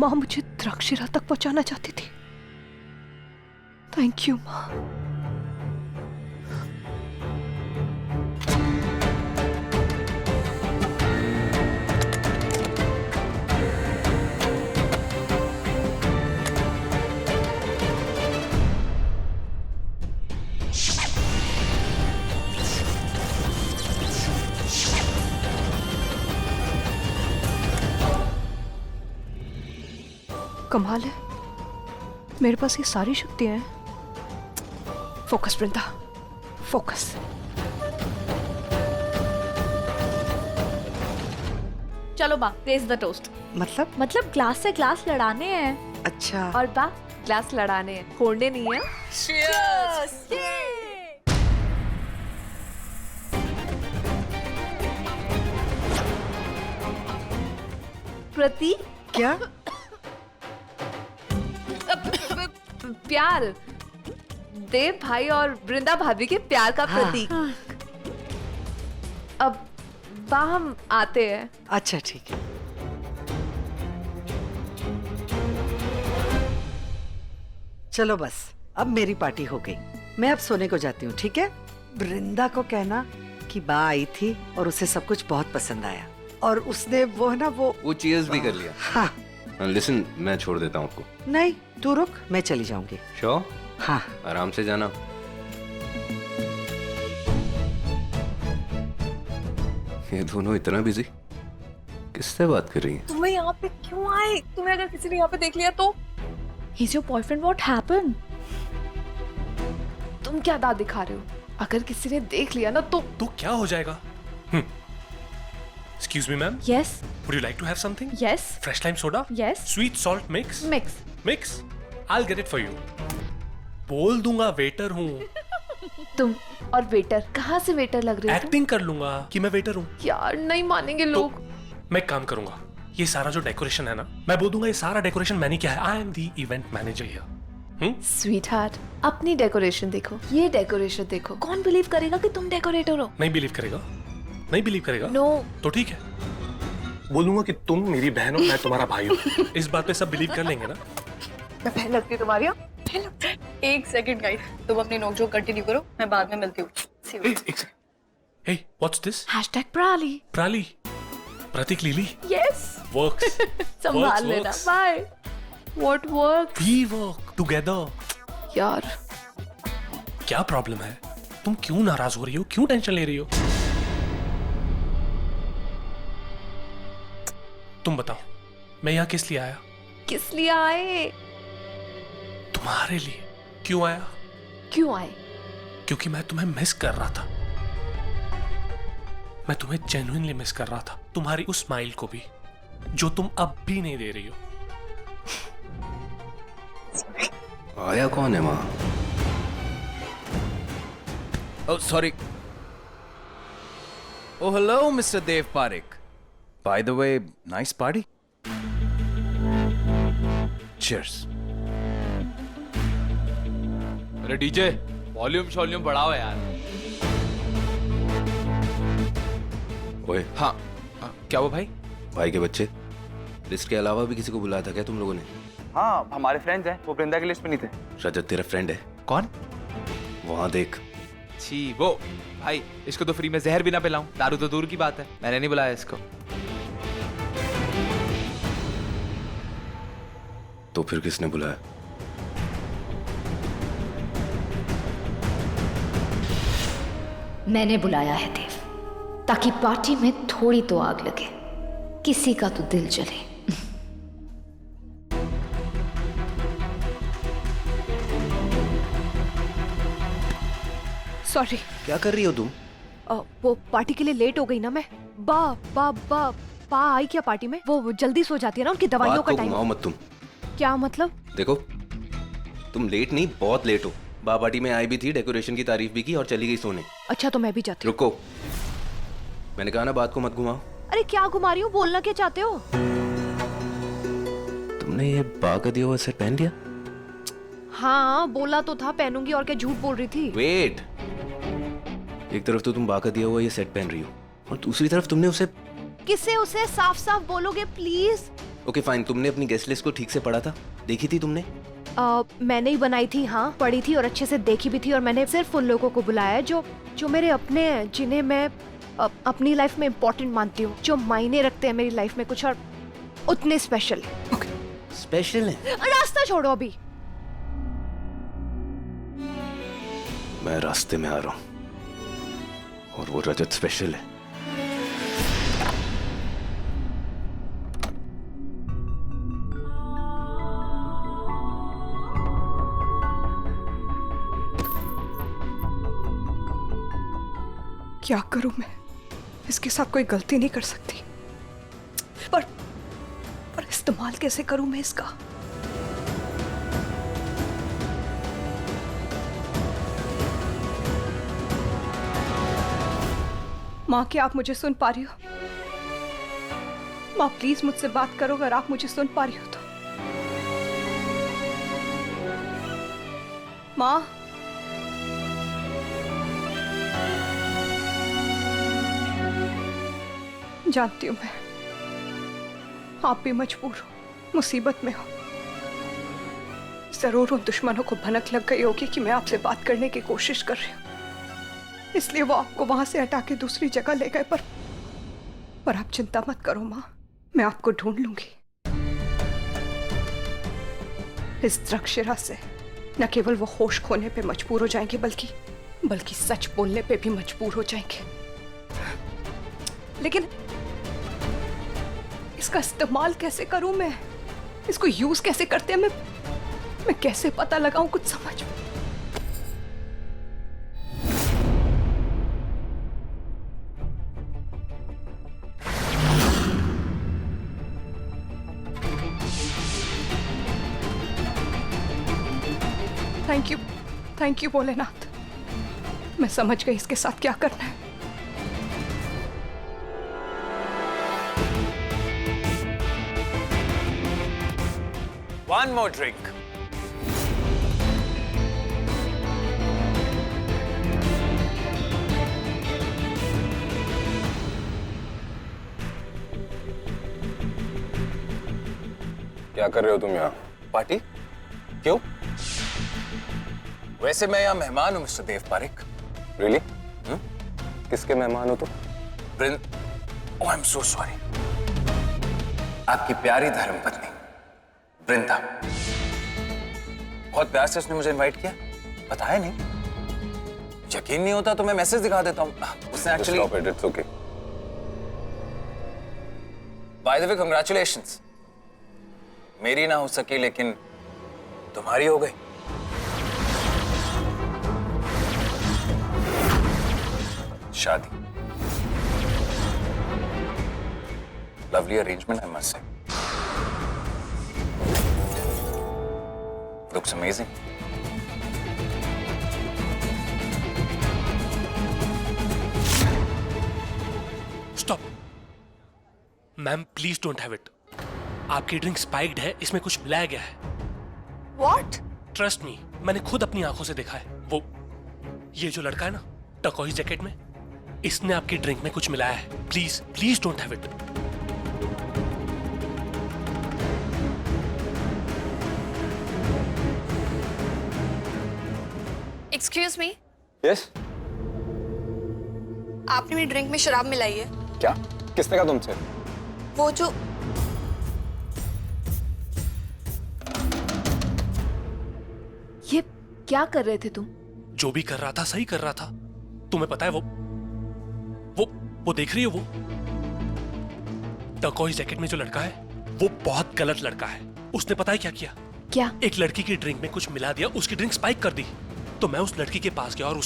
माँ मुझे द्राक्षिरा तक पहुंचाना चाहती थी। थैंक यू माँ। कमाल है, मेरे पास ये सारी शक्तियां हैं। फोकस वृंदा, फोकस। चलो बा, रेज द टोस्ट। मतलब ग्लास से ग्लास लड़ाने हैं। अच्छा। और बा, ग्लास लड़ाने हैं, फोड़ने नहीं है। Cheers! प्रतीक, क्या? प्यार, देव भाई और वृंदा भाभी के प्यार का प्रतीक। अब बा, हम आते हैं। अच्छा ठीक है। चलो बस, अब मेरी पार्टी हो गई। मैं अब सोने को जाती हूँ, ठीक है? वृंदा को कहना कि बा आई थी और उसे सब कुछ बहुत पसंद आया और उसने वो चीयर्स भी कर लिया। हाँ। लिसन, मैं छोड़ देता हूँ आपको। नहीं, तू रुक, मैं चली जाऊंगी। श्योर? हाँ। आराम से जाना। ये दोनों इतना बिजी, किससे बात कर रही हैं? तुम्हें यहाँ पे क्यों आए? तुम्हें अगर किसी ने यहाँ पे देख लिया तो? He's your boyfriend. What happened? तुम क्या दाद दिखा रहे हो? अगर किसी ने देख लिया ना तो क्या हो जाएगा? Excuse me, ma'am. Yes. Would you like to have something? Yes. Fresh lime soda? Yes. Sweet salt mix? Mix. I'll get it for you. बोल दूंगा वेटर हूँ। तुम और वेटर, कहाँ से वेटर लग रहे हो? एक्टिंग कर लूंगा कि मैं वेटर हूँ। यार नहीं मानेंगे लोग। मैं एक काम करूंगा, ये सारा जो डेकोरेशन है ना, मैं बोल दूंगा ये सारा डेकोरेशन मैंने किया है। I am the event manager here. Sweet heart, अपनी डेकोरेशन देखो, ये डेकोरेशन देखो। कौन बिलीव करेगा कि तुम डेकोरेटर हो? नहीं बिलीव करेगा? नहीं बिलीव करेगा? नो। तो ठीक है, बोलूंगा कि तुम मेरी बहन हो, मैं तुम्हारा भाई हूँ। इस बात पे सब बिलीव कर लेंगे ना? मैं बहन लगती हूँ तुम्हारी? एक सेकंड गाइस, तुम अपनी नोकझोंक कंटिन्यू करो, मैं बाद में मिलती हूँ। एक second. Hey, what's this? #Prali. Prali, Prateek Leeli. Yes. Works. संभाल लेना। Bye. What work? We work together. यार क्या प्रॉब्लम है? तुम क्यों नाराज हो रही हो? क्यों टेंशन ले रही हो? तुम बताओ, मैं यहाँ किस लिए आया? किस लिए आए? तुम्हारे लिए। क्यों आया? क्यों आए? क्योंकि मैं तुम्हें मिस कर रहा था। मैं तुम्हें जेन्युइनली मिस कर रहा था, तुम्हारी उस स्माइल को भी, जो तुम अब भी नहीं दे रही हो। आया कौन है वहां? Oh, sorry. Oh, hello, Mr. Dev Parekh. By the way, nice party. Cheers. अरे डीजे, वॉल्यूम बढ़ाओ यार। ओए, हाँ, क्या वो भाई? भाई के बच्चे, लिस्ट के अलावा भी किसी को बुलाया था क्या तुम लोगों ने? हाँ, हमारे फ्रेंड्स हैं, वो वृंदा की लिस्ट में नहीं थे। रजत तेरा फ्रेंड है? कौन? वहां देख। छी, वो भाई, इसको तो फ्री में जहर भी ना पिलाऊं, दारू तो दूर की बात है। मैंने नहीं बुलाया इसको। तो फिर किसने बुलाया? मैंने बुलाया है देव, ताकि पार्टी में थोड़ी तो आग लगे, किसी का तो दिल जले। सॉरी। क्या कर रही हो तुम? वो पार्टी के लिए लेट हो गई ना मैं। बा आई क्या पार्टी में? वो जल्दी सो जाती है ना, उनकी दवाइयों का टाइम। घुमाओ मत तुम। क्या मतलब? देखो, तुम लेट नहीं, बहुत लेट हो। बा पार्टी में आई भी थी, डेकोरेशन की तारीफ भी की और चली गई सोने। अच्छा तो मैं भी जाती हूँ। रुको, मैंने कहा ना बात को मत घुमाओ। अरे क्या घुमा रही हूँ, बोलना क्या चाहते हो? तुमने ये बा का दिया हुआ सेट पहन लिया? हाँ बोला तो था पहनूंगी, और क्या झूठ बोल रही थी? वेट, एक तरफ तो तुम बा का दिया हुआ ये सेट पहन रही हो और दूसरी तरफ तुमने उसे। किससे उसे? साफ साफ बोलोगे प्लीज? ओके फाइन, तुमने अपनी गेस्ट लिस्ट को ठीक से पढ़ा था? देखी थी तुमने? मैंने ही बनाई थी, हाँ पढ़ी थी और अच्छे से देखी भी थी। और मैंने सिर्फ उन लोगों को बुलाया है जो मेरे अपने हैं, जिन्हें मैं अपनी लाइफ में इम्पोर्टेंट मानती हूँ, जो मायने रखते हैं मेरी लाइफ में कुछ, और उतने स्पेशल। स्पेशल है? रास्ता छोड़ो अभी। मैं रास्ते में आ रहा हूँ और वो रजत स्पेशल है। क्या करूं मैं? इसके साथ कोई गलती नहीं कर सकती, पर इस्तेमाल कैसे करूं मैं इसका? माँ, क्या आप मुझे सुन पा रही हो? माँ प्लीज मुझसे बात करो अगर आप मुझे सुन पा रही हो तो। माँ, जानती हूं मैं, आप भी मजबूर हो, मुसीबत में हो। जरूर उन दुश्मनों को भनक लग गई होगी कि मैं आपसे बात करने की कोशिश कर रही हूं, इसलिए वो आपको वहां से हटा के दूसरी जगह ले गए। पर आप चिंता मत करो माँ, मैं आपको ढूंढ लूंगी। इस द्रक्षिरा से न केवल वो होश खोने पे मजबूर हो जाएंगे, बल्कि सच बोलने पे भी मजबूर हो जाएंगे। लेकिन इसका इस्तेमाल कैसे करूं मैं? इसको यूज कैसे करते हैं मैं कैसे पता लगाऊं? कुछ समझ। थैंक यू भोलेनाथ, मैं समझ गई इसके साथ क्या करना है। One more drink. क्या कर रहे हो तुम यहाँ? पार्टी? क्यों? वैसे मैं यहाँ मेहमान हूँ मिस्टर देव पारिक। रियली? किसके मेहमान हो तुम? ओह आई एम सो सॉरी। आपकी प्यारी धर्मपत्नी वृंदा। बहुत प्यार से उसने मुझे इनवाइट किया, बताया नहीं। यकीन नहीं होता तो मैं मैसेज दिखा देता हूँ। उसने actually it's okay. By the way congratulations. मेरी ना हो सकी लेकिन तुम्हारी हो गई। शादी। Lovely arrangement I must say. Looks amazing. Stop ma'am, please don't have it. आपकी ड्रिंक स्पाइक्ड है, इसमें कुछ मिलाया गया है। What? ट्रस्ट मी, मैंने खुद अपनी आंखों से देखा है। ये जो लड़का है ना टर्कोइज जैकेट में, इसने आपकी ड्रिंक में कुछ मिलाया है। Please don't have it. Excuse me, yes? आपने मेरी ड्रिंक में शराब मिलाई है। क्या? किसने कहा तुमसे? वो जो ये क्या कर रहे थे तुम? जो भी कर रहा था सही कर रहा था। तुम्हें पता है वो देख रही है, वो टर्कोइज जैकेट में जो लड़का है वो बहुत गलत लड़का है। उसने पता है क्या किया? क्या? एक लड़की की ड्रिंक में कुछ मिला दिया, उसकी ड्रिंक स्पाइक कर दी। तो मैं उस लड़की के पास गया और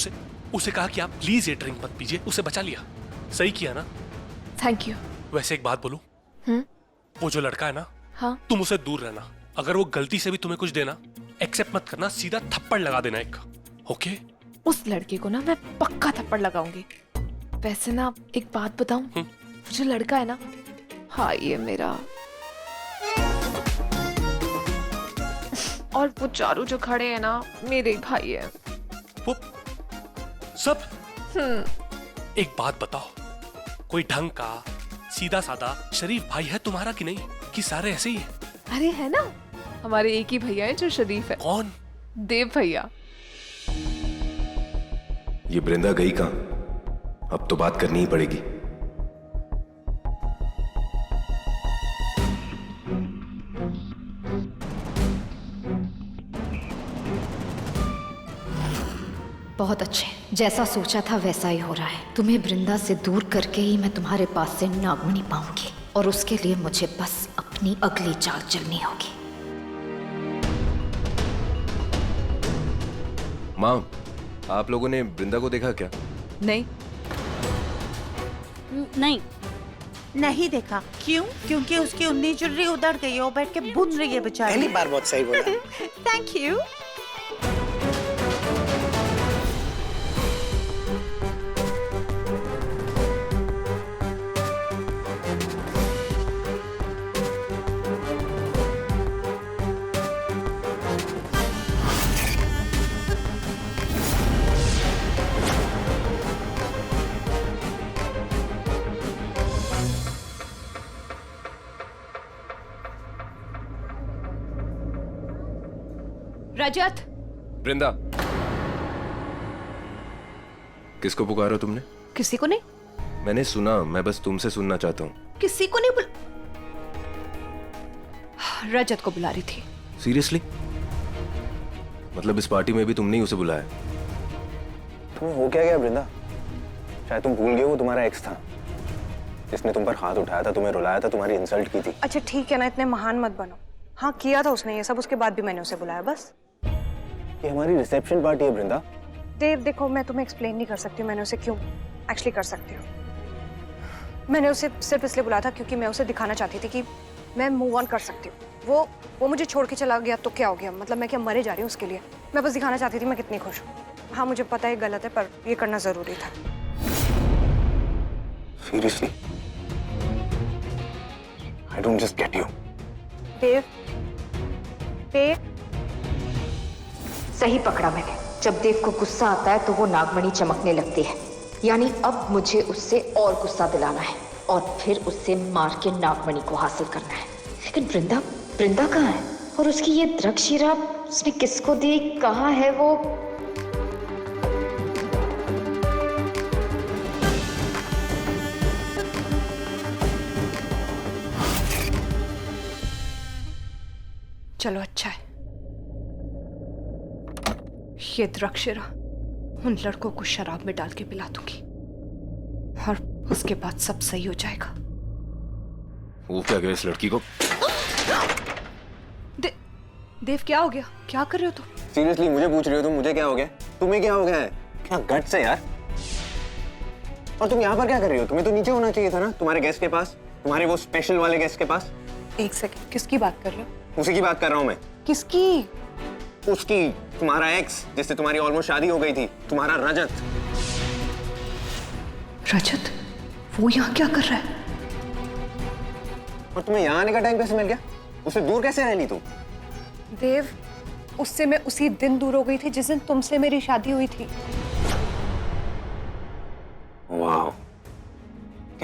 उसे कहा कि आप प्लीज ये ड्रिंक मत पीजिए। उसे बचा लिया। सही किया ना? Thank you. वैसे एक बात बोलूं, वो जो लड़का है ना, हाँ? तुम उसे दूर रहना। अगर वो गलती से भी तुम्हें कुछ देना, एक्सेप्ट मत करना, सीधा थप्पड़ लगा देना एक। ओके? उस लड़के को ना मैं पक्का थप्पड़ लगाऊंगी। वैसे ना एक बात बताऊं, वो जो लड़का है ना, हाँ ये मेरा, और वो चारों जो खड़े हैं ना मेरे भाई है। वो सब? एक बात बताओ, कोई ढंग का सीधा साधा शरीफ भाई है तुम्हारा कि नहीं, कि सारे ऐसे ही है? अरे है ना, हमारे एक ही भैया है जो शरीफ है। कौन? देव भैया। ये वृंदा गई कहाँ? अब तो बात करनी ही पड़ेगी। बहुत अच्छे, जैसा सोचा था वैसा ही हो रहा है। तुम्हें वृंदा से दूर करके ही मैं तुम्हारे पास से नागमणि पाऊंगी, और उसके लिए मुझे बस अपनी अगली चाल चलनी होगी। माँ, आप लोगों ने वृंदा को देखा क्या? नहीं। नहीं नहीं देखा। क्यों? क्योंकि उसकी उन्नी चुर्री उधड़ गई है, वो बैठ के भून रही है बेचारी। पहली बार बहुत सही बोला। Thank you. रजत। वृंदा, किसको पुकारा तुमने? किसी को नहीं। मैंने सुना, मैं बस तुमसे सुनना चाहता हूँ। किसी को नहीं रजत को बुला रही थी। सीरियसली? मतलब इस पार्टी में भी तुमने ही उसे बुलाया? तुम्हें हो क्या गया वृंदा? शायद तुम भूल गए वो तुम्हारा एक्स था, जिसने तुम पर हाथ उठाया था, तुम्हें रुलाया था, तुम्हारी इंसल्ट की थी। अच्छा ठीक है ना, इतने महान मत बनो। हाँ किया था उसने ये सब, उसके बाद भी मैंने उसे बुलाया बस। ये हमारी रिसेप्शन पार्टी है वृंदा। देव देखो, मैं तुम्हें एक्सप्लेन नहीं कर सकती मैंने उसे क्यों। एक्चुअली कर सकती हूँ। मैंने उसे सिर्फ इसलिए बुलाया था क्योंकि मैं उसे दिखाना चाहती थी कि मैं मूव ऑन कर सकती हूँ। वो मुझे छोड़ के चला गया तो क्या हो गया, मतलब मैं क्या मरे जा रही हूँ उसके लिए? मैं बस दिखाना चाहती थी मैं कितनी खुश हूँ। हाँ मुझे पता है गलत है, पर ये करना जरूरी था। Seriously? I don't just get you. देव, देव। सही पकड़ा मैंने। जब देव को गुस्सा आता है तो वो नागमणि चमकने लगती है, यानी अब मुझे उससे और गुस्सा दिलाना है और फिर उससे मार के नागमणि को हासिल करना है। लेकिन वृंदा कहाँ है? और उसकी ये द्रक्षशिरा उसने किसको दी? कहाँ है वो? चलो अच्छा है, ये द्रक्षशिरा उन लड़कों को शराब में डाल के पिला दूंगी और उसके बाद सब सही हो जाएगा। वो क्या गया इस लड़की को? देव क्या हो गया? क्या कर रहे हो तुम? सीरियसली मुझे पूछ रही हो तुम? मुझे क्या हो गया? तुम्हें क्या हो गया है? क्या गट्स है यार? और तुम यहाँ पर क्या कर रही हो? तुम्हें तो नीचे होना चाहिए था ना, तुम्हारे गेस्ट के पास, तुम्हारे वो स्पेशल वाले गेस्ट के पास। एक सेकंड, किसकी बात कर रहे हो? उसी की बात कर रहा हूँ मैं। किसकी? उसकी, तुम्हारा एक्स जिससे तुम्हारी ऑलमोस्ट शादी हो गई थी, तुम्हारा रजत। रजत? वो यहाँ क्या कर रहा है? और तुम्हें यहाँ आने का टाइम कैसे मिल गया? उससे दूर कैसे रह ली तुम? देव, उससे मैं उसी दिन दूर हो गई थी जिस दिन तुमसे मेरी शादी हुई थी। वाह,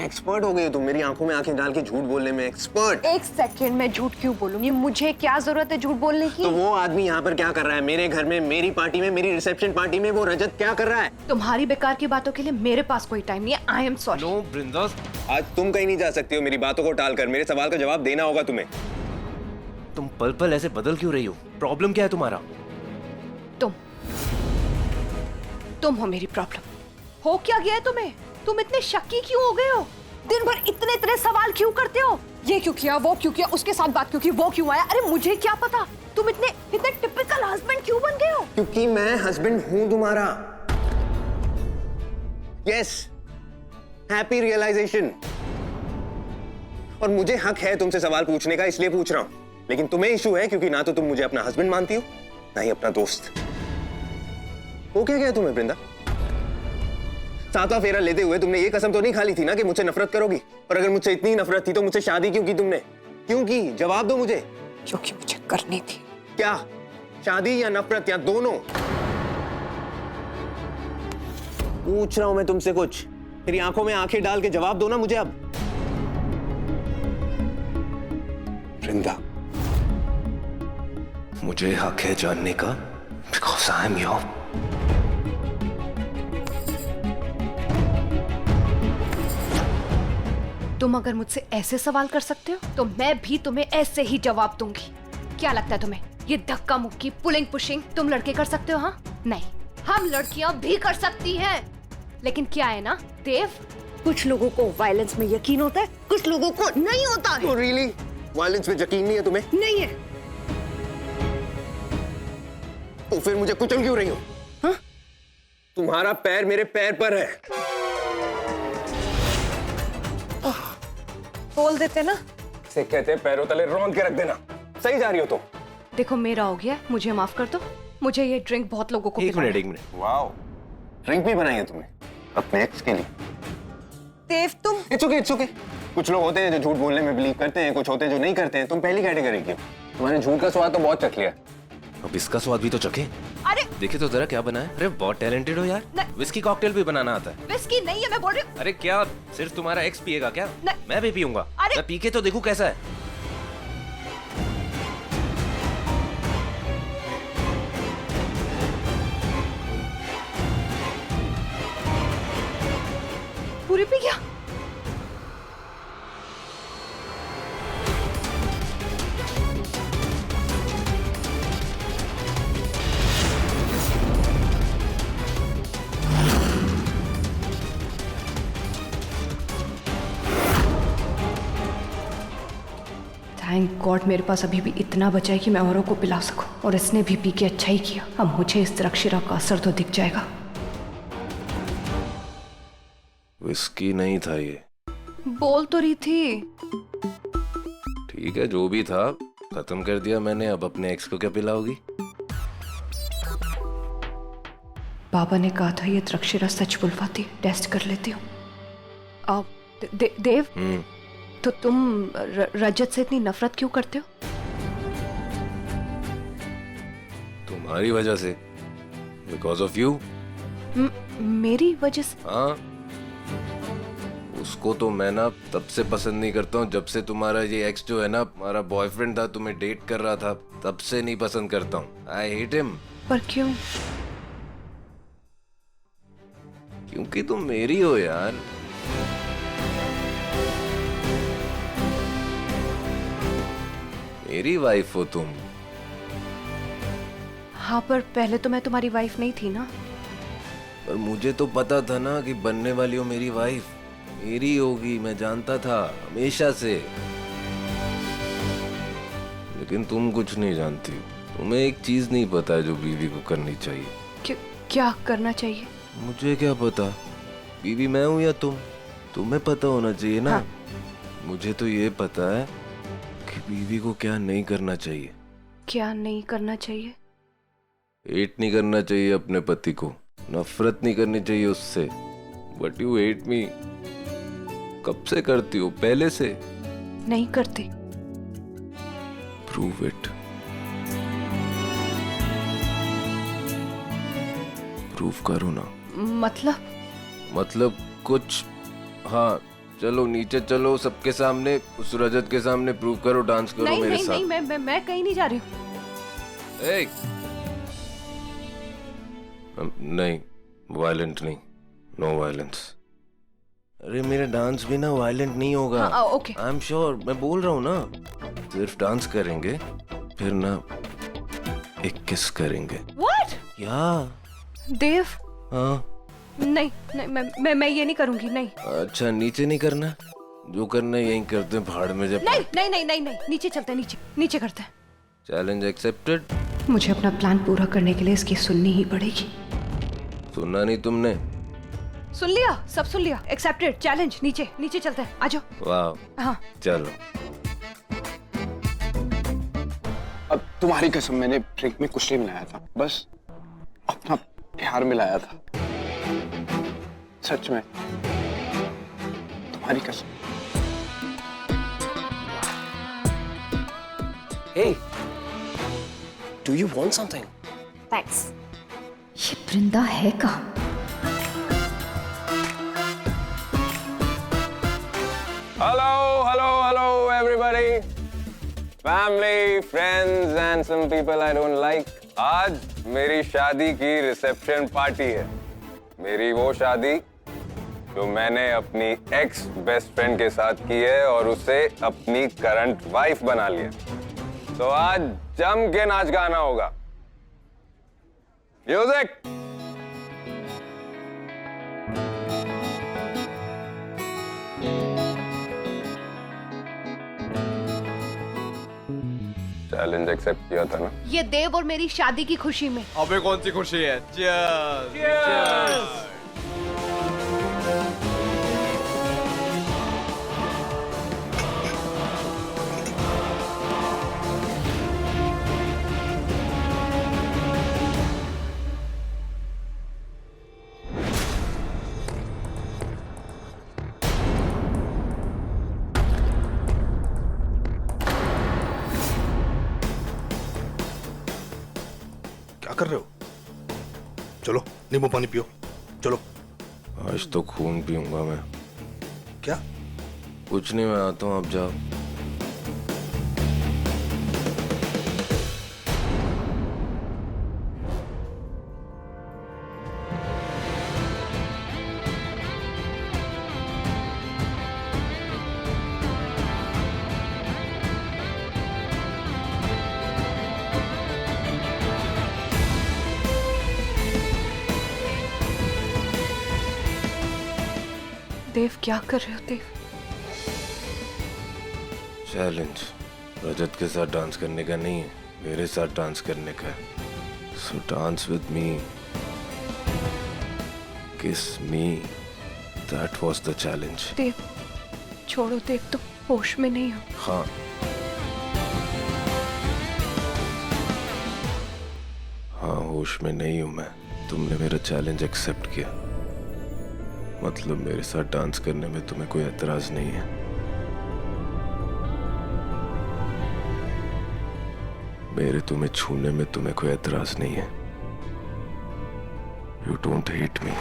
एक्सपर्ट हो गई हो तुम, मेरी आंखों में आंखें डाल के झूठ बोलने में एक्सपर्ट। एक सेकंड, मैं झूठ क्यों बोलूंगी? मुझे क्या जरूरत है झूठ बोलने की? तो वो आदमी यहाँ पर क्या कर रहा है? मेरे घर में, मेरी पार्टी में, मेरी रिसेप्शन पार्टी में वो रजत क्या कर रहा है? तुम्हारी बेकार की बातों के लिए मेरे पास कोई टाइम नहीं है। I am sorry. नो वृंदा, आज तुम कहीं नहीं जा सकती हो मेरी बातों को टालकर। मेरे सवाल का जवाब देना होगा तुम्हें। तुम पल पल ऐसे बदल क्यों रही हो? प्रॉब्लम क्या है तुम्हारा? तुम हो मेरी प्रॉब्लम। हो क्या गया है तुम्हें? तुम इतने शक्की क्यों हो गए हो? दिन भर इतने सवाल क्यों करते हो? ये क्यों किया, वो क्यों किया, उसके साथ बात क्यों की, वो क्यों आया? अरे मुझे क्या पता? तुम इतने टिपिकल हस्बैंड क्यों बन गए हो? क्योंकि मैं हस्बैंड हूं तुम्हारा। Yes, happy realization. और मुझे हक है तुमसे सवाल पूछने का, इसलिए पूछ रहा हूं। लेकिन तुम्हें इशू है क्योंकि ना तो तुम मुझे अपना हस्बैंड मानती हो, ना ही अपना दोस्त। वो क्या गया तुम्हें वृंदा? सातवां फेरा लेते हुए तुमने ये कसम तो नहीं खा ली थी ना कि मुझसे नफरत करोगी? और अगर मुझसे इतनी नफरत थी तो मुझसे शादी क्यों की तुमने? क्यों की? जवाब दो मुझे। क्योंकि मुझे करनी थी। क्या? शादी या नफरत या दोनों? पूछ रहा हूं मैं तुमसे कुछ, मेरी आंखों में आंखें डाल के जवाब दो ना मुझे अब। वृंदा। मुझे हक है जानने का, बिकॉज आई एम योर। तुम अगर मुझसे ऐसे सवाल कर सकते हो तो मैं भी तुम्हें ऐसे ही जवाब दूंगी। क्या लगता है तुम्हें ये धक्का मुक्की पुलिंग पुशिंग तुम लड़के कर सकते हो? हाँ नहीं, हम लड़कियां भी कर सकती हैं। लेकिन क्या है ना देव, कुछ लोगों को वायलेंस में यकीन होता है, कुछ लोगों को नहीं होता है। Oh, really? वायलेंस में यकीन नहीं है तुम्हें? नहीं है। तो फिर मुझे कुचल क्यों रही हो? हाँ? तुम्हारा पैर मेरे पैर पर है। बोल देते ना, इसे कहते हैं पैरों तले रौंद के रख देना। सही जा रही हो तो? देखो मेरा हो गया, मुझे माफ कर दो। मुझे ये ड्रिंक बहुत लोगों को एक पिलाना है। मिनट। वाओ, ड्रिंक भी बनाई है तुमने अपने एक्स के लिए? देव तुम इट्स ओके। कुछ लोग होते हैं जो झूठ बोलने में बिलीव करते हैं, कुछ होते हैं जो नहीं करते हैं। तुम पहली कैटेगरी की हो। तुम्हारे झूठ का स्वाद तो बहुत चख लिया। अब इसका स्वाद भी तो चखे। अरे देखे तो जरा क्या बना है। अरे बहुत टैलेंटेड हो यार। विस्की कॉकटेल भी बनाना आता है। विस्की नहीं है, मैं बोल रही हूँ। अरे क्या सिर्फ तुम्हारा एक्स पिएगा क्या? मैं भी पीऊंगा। अरे मैं पी के तो देखूं कैसा है। पूरी पी गया? थैंक गॉड मेरे पास अभी भी इतना बचा है कि मैं औरों को पिला सकूं। और इसने भी पी के अच्छा ही किया। अब मुझे इस द्राक्षिरा का असर तो दिख जाएगा। विस्की नहीं था ये। बोल तो रही थी। ठीक है, जो भी था खत्म कर दिया मैंने। अब अपने एक्स को क्या पिलाओगी? बाबा ने कहा था ये द्राक्षिरा सच बुलवाती है। टेस्ट कर लेती हूँ। अब देव, तो तुम रजत से इतनी नफरत क्यों करते हो? तुम्हारी वजह से। Because of you. मेरी वजह से? हाँ, उसको तो मैं ना तब से पसंद नहीं करता हूँ जब से तुम्हारा ये एक्स जो है ना, हमारा बॉयफ्रेंड था, तुम्हें डेट कर रहा था, तब से नहीं पसंद करता हूँ। I hate him. पर क्यों? क्योंकि तुम मेरी हो यार। मेरी वाइफ हो तुम। हाँ, पर पहले तो मैं तुम्हारी वाइफ नहीं थी ना। पर मुझे तो पता था ना कि बनने वाली हो मेरी वाइफ मेरी होगी। मैं जानता था हमेशा से। लेकिन तुम कुछ नहीं जानती। तुम्हें एक चीज नहीं पता है जो बीवी को करनी चाहिए। क्या करना चाहिए? मुझे क्या पता, बीवी मैं हूं या तुम? तुम्हें पता होना चाहिए ना। हाँ। मुझे तो ये पता है कि बीवी को क्या नहीं करना चाहिए। क्या नहीं करना चाहिए? हेट नहीं करना चाहिए अपने पति को, नफरत नहीं करनी चाहिए उससे। But you hate me. कब से करती हो? पहले से? नहीं करती। Prove it. प्रूव करो ना। मतलब कुछ। हाँ चलो नीचे चलो, सबके सामने, उस रजत के सामने प्रूव करो। डांस करो नहीं, मेरे नहीं, साथ। नहीं, मैं कहीं नहीं जा रही हूँ। नहीं, वायलेंट नहीं। No violence. अरे मेरा डांस भी ना वायलेंट नहीं होगा। हाँ, ओके। I am sure. मैं बोल रहा हूँ ना, सिर्फ डांस करेंगे, फिर ना एक किस करेंगे। What? या देव? हाँ। नहीं, नहीं, मैं ये नहीं करूंगी। नहीं। अच्छा, नीचे नहीं करना? जो करना है यहीं करते हैं, भाड़ में। जब नहीं, नहीं, नहीं, नहीं, नहीं, नीचे चलते हैं। नीचे करते हैं। Challenge accepted. मुझे अपना प्लान पूरा करने के लिए इसकी सुननी ही पड़ेगी। सुनना नहीं तुमने? सुन लिया, सब सुन लिया। एक्सेप्टेड। चैलेंज। नीचे चलते हैं। आ जाओ। वाह। हाँ चलो। अब तुम्हारी कसम, मैंने ड्रिंक में कुछ नहीं मिलाया था, बस अपना प्यार मिलाया था। सच में, तुम्हारी कसम। Hey, do you want something? Thanks. ये वृंदा है कहाँ? Hello hello hello everybody. Family, friends and some people I don't like, आज मेरी शादी की रिसेप्शन पार्टी है। मेरी वो शादी जो मैंने अपनी एक्स बेस्ट फ्रेंड के साथ की है और उसे अपनी करंट वाइफ बना लिया। तो आज जम के नाच गाना होगा। म्यूजिक। चैलेंज एक्सेप्ट किया था ना? ये देव और मेरी शादी की खुशी में। अबे कौन सी खुशी है? Cheers! क्या कर रहे हो? चलो नींबू पानी पियो, चलो। आज तो खून पीऊंगा मैं। क्या? कुछ नहीं, मैं आता हूँ, आप जाओ। देव क्या कर रहे हो देव? चैलेंज रजत के साथ डांस करने का नहीं है, मेरे साथ डांस करने का है। सो डांस विद मी, किस मी, दैट वाज द चैलेंज। देव छोड़ो देव, तुम होश में नहीं हो। हाँ, हाँ होश में नहीं हूं मैं। तुमने मेरा चैलेंज एक्सेप्ट किया, मतलब मेरे साथ डांस करने में तुम्हें कोई एतराज नहीं है। मेरे तुम्हें छूने में तुम्हें कोई एतराज नहीं है। You don't hate me.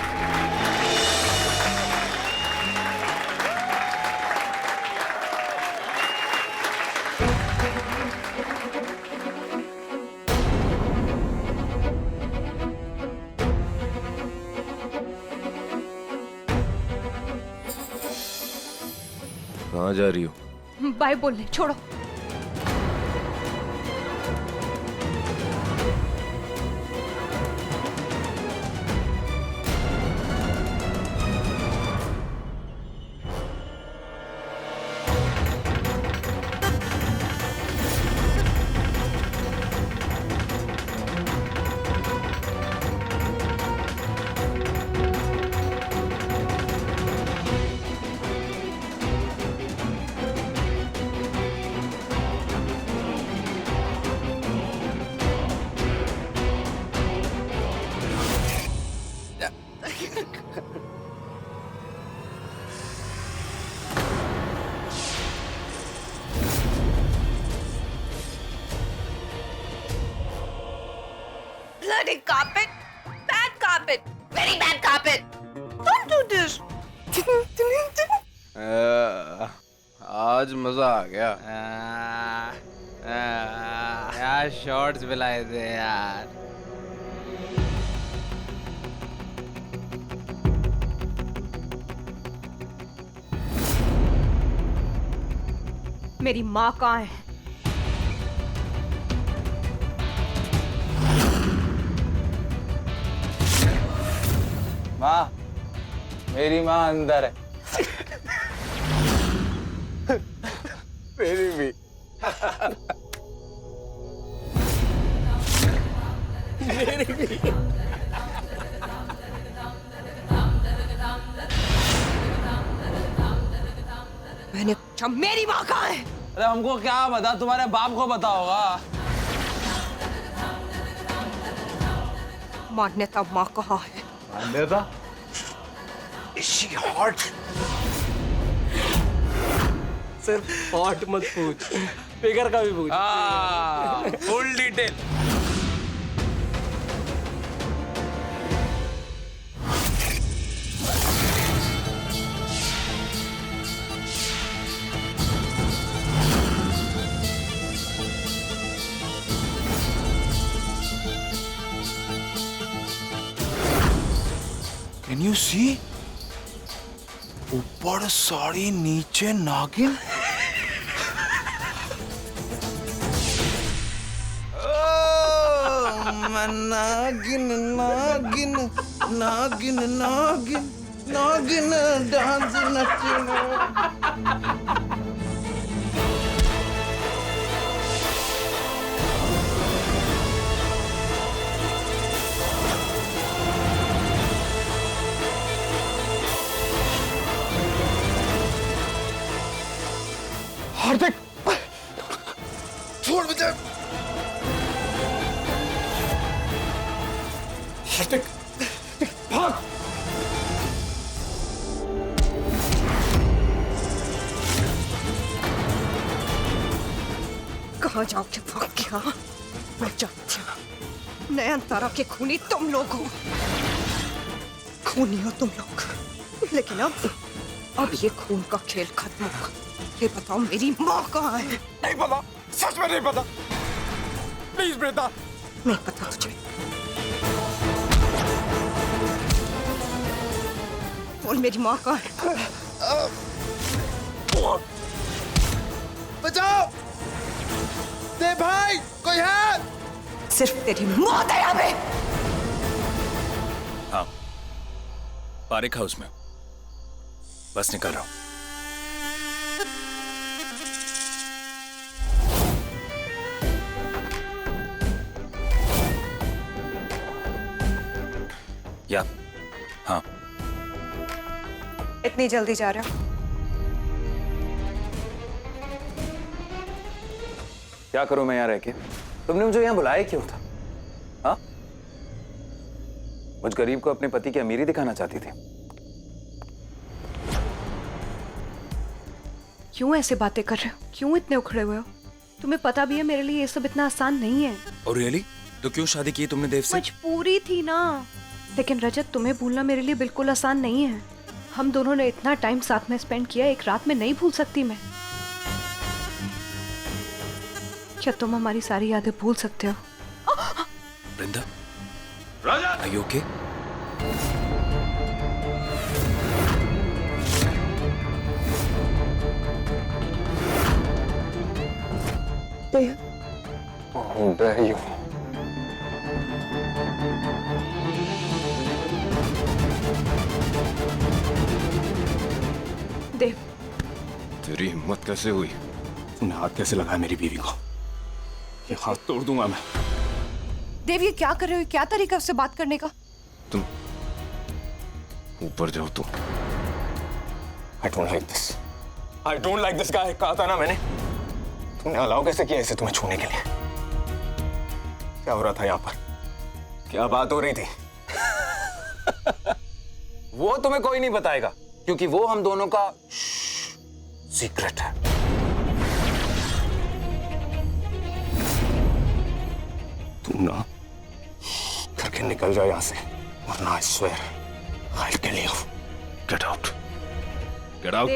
कहाँ जा रही हो? बाय बोलने, छोड़ो। Bloody carpet! Bad carpet! Very bad carpet! Don't do this! आज मजा आ गया। यार शॉर्ट्स भी लाए थे यार। मेरी माँ कहाँ है? माँ, मेरी माँ अंदर है। मेरी भी। मेरी भी। मैंने पूछा मेरी माँ कहाँ है? अरे हमको क्या पता, तुम्हारे बाप को पता होगा। मान्यता माँ कहाँ है? मान्यता? Is she hot? सिर्फ हॉट मत पूछ, फिगर का भी पूछ। Full detail. यू सी, ऊपर साड़ी नीचे नागिन। मैं नागिन नागिन नागिन नागिन नागिन डांस नचना। हार्दिक, छोड़ मुझे। हार्दिक, भाग। कहाँ जाओगे भाग के? हाँ, मैं जानती हूँ नयनतारा के खूनी तुम लोग हो, खूनी हो तुम लोग। लेकिन अब ये खून का खेल खत्म होगा। ये बताओ मेरी माँ कहाँ है? नहीं पता, सच में नहीं पता। प्लीज वृंदा। नहीं पता तुझे? बोल मेरी माँ कहाँ है? बचाओ, दे भाई, कोई है? सिर्फ तेरी मौत है यहाँ पे। हाँ, पारिक हाउस में बस निकल रहा हूं। या हाँ, इतनी जल्दी जा रहे हो? क्या करूं मैं यहाँ रह के? तुमने मुझे यहाँ बुलाया क्यों था? हाँ, मुझ गरीब को अपने पति की अमीरी दिखाना चाहती थी। क्यों ऐसे बातें कर रहे हो? क्यों इतने उखड़े हुए हो? तुम्हें पता भी है मेरे लिए ये सब इतना आसान नहीं है। और रियली? तो क्यों शादी की तुमने देव से? मजबूरी थी ना। लेकिन रजत, तुम्हें भूलना मेरे लिए बिल्कुल आसान नहीं है। हम दोनों ने इतना टाइम साथ में स्पेंड किया, एक रात में नहीं भूल सकती मैं। क्या तुम हमारी सारी यादें भूल सकते हो? Vrinda, are you okay? How dare you? Dev, तेरी हिम्मत कैसे हुई? तूने हाथ कैसे लगाया मेरी बीवी को? ये हाथ तोड़ दूंगा मैं। देव, ये क्या कर रहे हो? क्या तरीका उससे बात करने का? तुम ऊपर जाओ तुम। I don't like this. I don't like this guy. कहा था ना मैंने। तुमने अलाउ कैसे किया इसे तुम्हें छूने के लिए? क्या हो रहा था यहाँ पर? क्या बात हो रही थी? वो तुम्हें कोई नहीं बताएगा, क्योंकि वो हम दोनों का सीक्रेट है। तुम ना करके निकल जाओ यहाँ से, वरना I swear I'll kill you. Get out. Get out.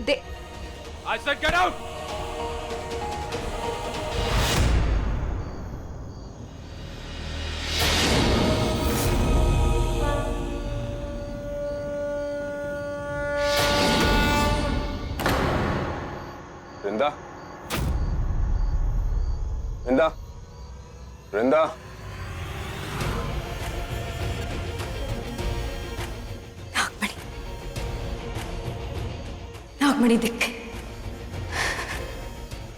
Dev, I said get out. वृंदा, वृंदा, वृंदा। नागमणि, नागमणि दिख गए।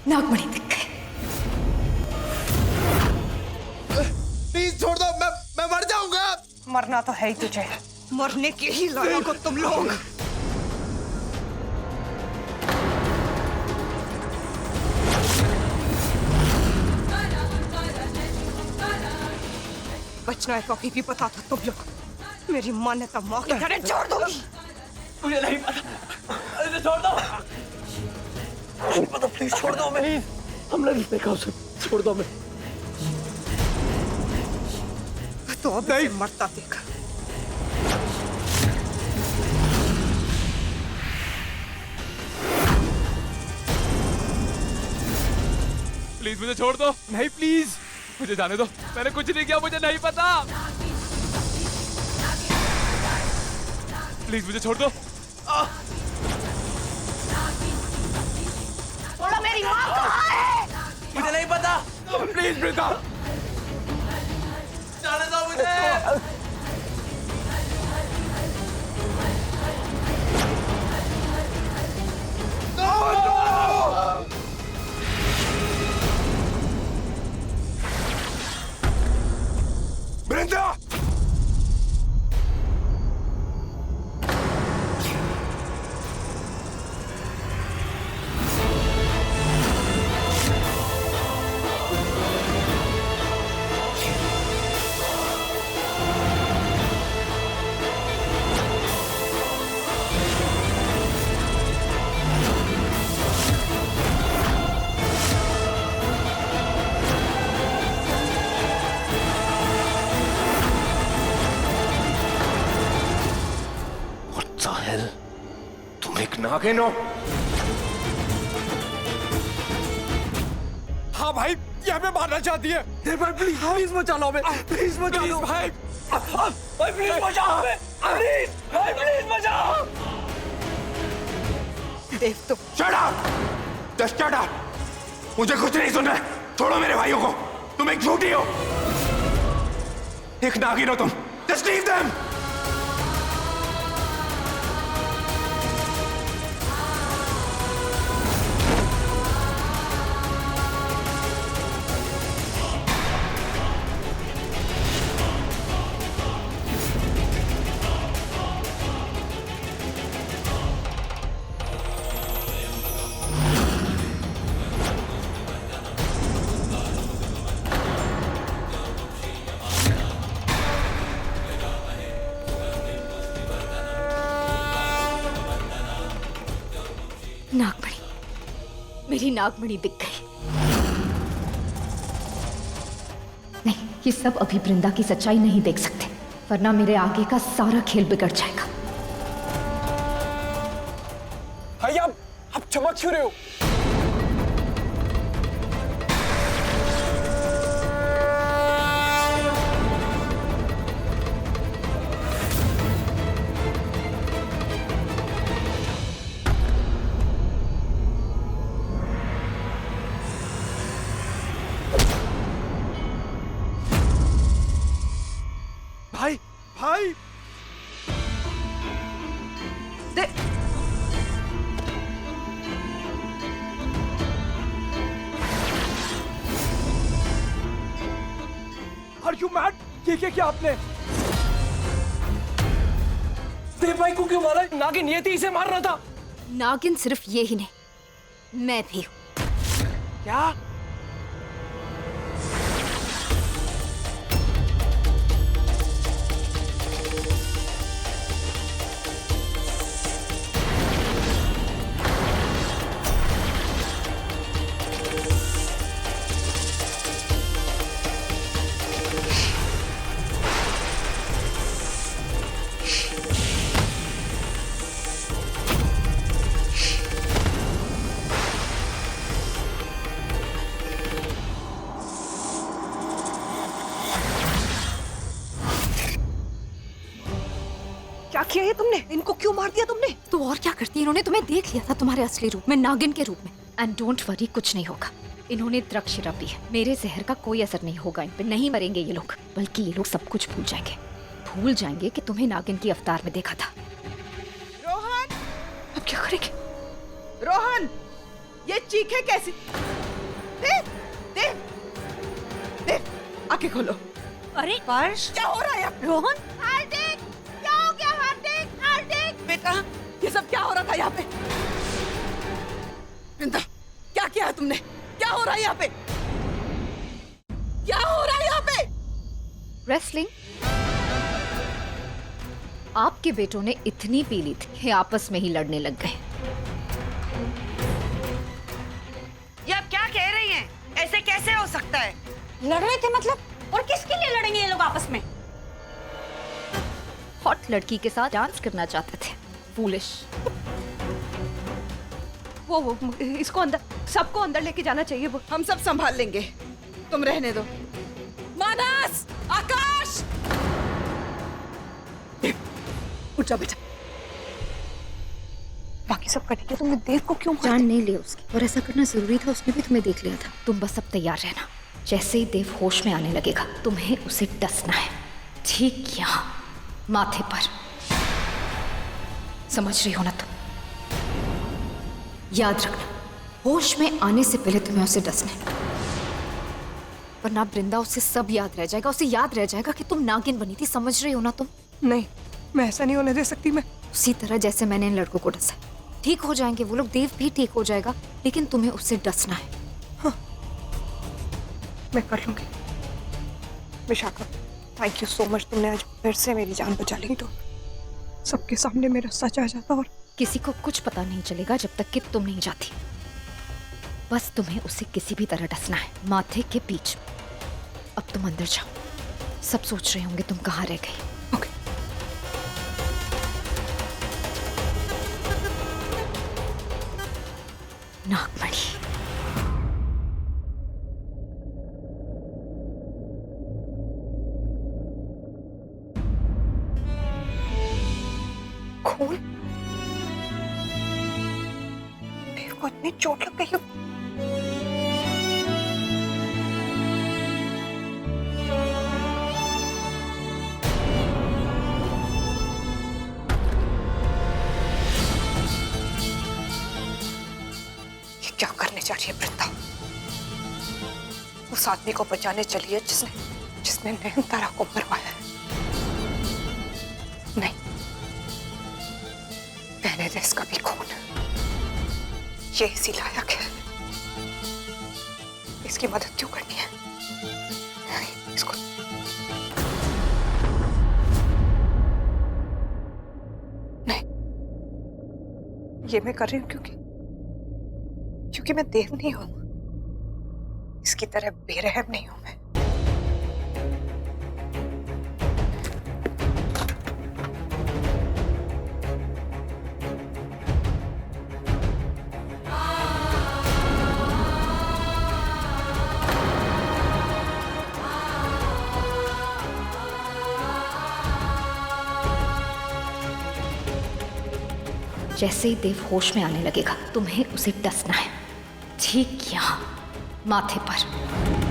नागमणि दिख गए। प्लीज छोड़ दो, मैं मर जाऊंगा। मरना तो है ही तुझे। मरने के ही लायक हो तुम लोग। बचना है तो अभी भी पता था तुम लोग। मेरी माँ ने तब माँ की तरह छोड़ दूंगी। मुझे नहीं पता। अरे छोड़ दो। नहीं पता, प्लीज छोड़ दो। मैं हमने नहीं देखा उसे, छोड़ दो। मैं तो अब नहीं मरता देखा। प्लीज मुझे छोड़ दो। नहीं प्लीज मुझे जाने दो। मैंने कुछ नहीं किया, मुझे नहीं पता। प्लीज मुझे छोड़ दो। बोलो मेरी माँ कहाँ है? मुझे नहीं पता। प्लीज वृंदा, जाने दो मुझे। वृंदा! तुम एक नागिन हो? हाँ भाई, यहाँ पे मारना चाहती है। भाई प्लीज प्लीज बचा लो हमें, प्लीज बचा लो भाई। भाई प्लीज बचाओ हमें, प्लीज भाई प्लीज बचाओ। देव तो Shut up! Just shut up! मुझे कुछ नहीं सुनना है। छोड़ो मेरे भाइयों को। तुम एक झूठी हो, एक नागिन हो तुम। Just leave them! नागमणि, मेरी नागमणि दिख गई। नहीं, ये सब अभी वृंदा की सच्चाई नहीं देख सकते, वरना मेरे आगे का सारा खेल बिगड़ जाएगा। भाई आप चमक क्यों रहे हो? भाई भाई दे आर यू मैड? ये क्या आपने? देव भाई को क्यों मारा? नागिन ये थी, इसे मार रहा था। नागिन सिर्फ ये ही नहीं, मैं भी हूं। क्या? क्या किया ये तुमने? इनको क्यों मार दिया तुमने? तो और क्या करती? इन्होंने तुम्हें देख लिया था तुम्हारे असली रूप में, नागिन के रूप में। एंड डोंट वरी, कुछ नहीं होगा। इन्होंने द्रक्षशिरा पी है, मेरे जहर का कोई असर नहीं होगा इन पे। नहीं मरेंगे ये लोग, बल्कि ये लोग सब कुछ भूल जाएंगे। भूल जाएंगे कि तुम्हें नागिन की अवतार में देखा था। रोहन, अब क्या करेंगे? रोहन, ये चीखे कैसी? देव, देव, देव, आंखें खोलो। अरे पर्श, क्या हो रहा है? रोहन, हार्दिक, क्या हो गया? हार्दिक, हार्दिक, बेटा, ये सब क्या हो रहा था यहाँ पे? वृंदा, क्या किया है तुमने? क्या हो रहा है यहाँ पे? क्या हो रहा है यहाँ पे? रेसलिंग। आपके बेटों ने इतनी पी ली थी कि आपस में ही लड़ने लग गए। ये आप क्या कह रही हैं? ऐसे कैसे हो सकता है? लड़ रहे थे मतलब? और किसके लिए लड़ेंगे ये लोग आपस में? हॉट लड़की के साथ डांस करना चाहते थे। फूलिश। वो इसको अंदर, सबको अंदर लेके जाना चाहिए। वो हम सब संभाल लेंगे, तुम रहने दो। मानस, आकाश, उठ जाओ बेटा, सब करने के तुमने देव को क्यों जान नहीं ली उसकी, और ऐसा करना जरूरी था, उसने भी तुम्हें देख लिया था। तुम बस अब तैयार रहना। जैसे ही देव होश में आने लगेगा तुम्हें उसे डसना है, ठीक यहाँ माथे पर। समझ रही हो ना तुम? याद रखना, होश में आने से पहले तुम्हें उसे डसना है, वरना वृंदा उसे सब याद रह जाएगा। उसे याद रह जाएगा कि तुम नागिन बनी थी। समझ रही हो ना तुम? नहीं, मैं ऐसा नहीं होने दे सकती। मैं उसी तरह जैसे मैंने इन लड़कों को डसा, ठीक हो जाएंगे वो लोग, देव भी ठीक हो जाएगा, लेकिन तुम्हें उससे डसना है। हाँ, मैं कर लूंगी। Vishakha, thank you so much, तुमने आज फिर से मेरी जान बचा ली। तो सबके सामने मेरा सच आ जाता और किसी को कुछ पता नहीं चलेगा जब तक कि तुम नहीं जाती। बस तुम्हें उसे किसी भी तरह डसना है, माथे के बीच। अब तुम अंदर जाओ, सब सोच रहे होंगे तुम कहाँ रह गई। नागमणि, खून? देव को इतनी चोट लग गई हो? ये क्या करने जा रही है वृंदा? उस आदमी को बचाने चली है जिसने नयनतारा को मरवाया है। नहीं, रहने दे इसका भी खून, ये इसी लायक है। इसकी मदद क्यों करनी है? इसको नहीं, ये मैं कर रही हूं क्योंकि मैं देव नहीं हूं। इसकी तरह बेरहम नहीं हूं मैं। जैसे ही देव होश में आने लगेगा तुम्हें उसे डसना है, ठीक यहाँ माथे पर।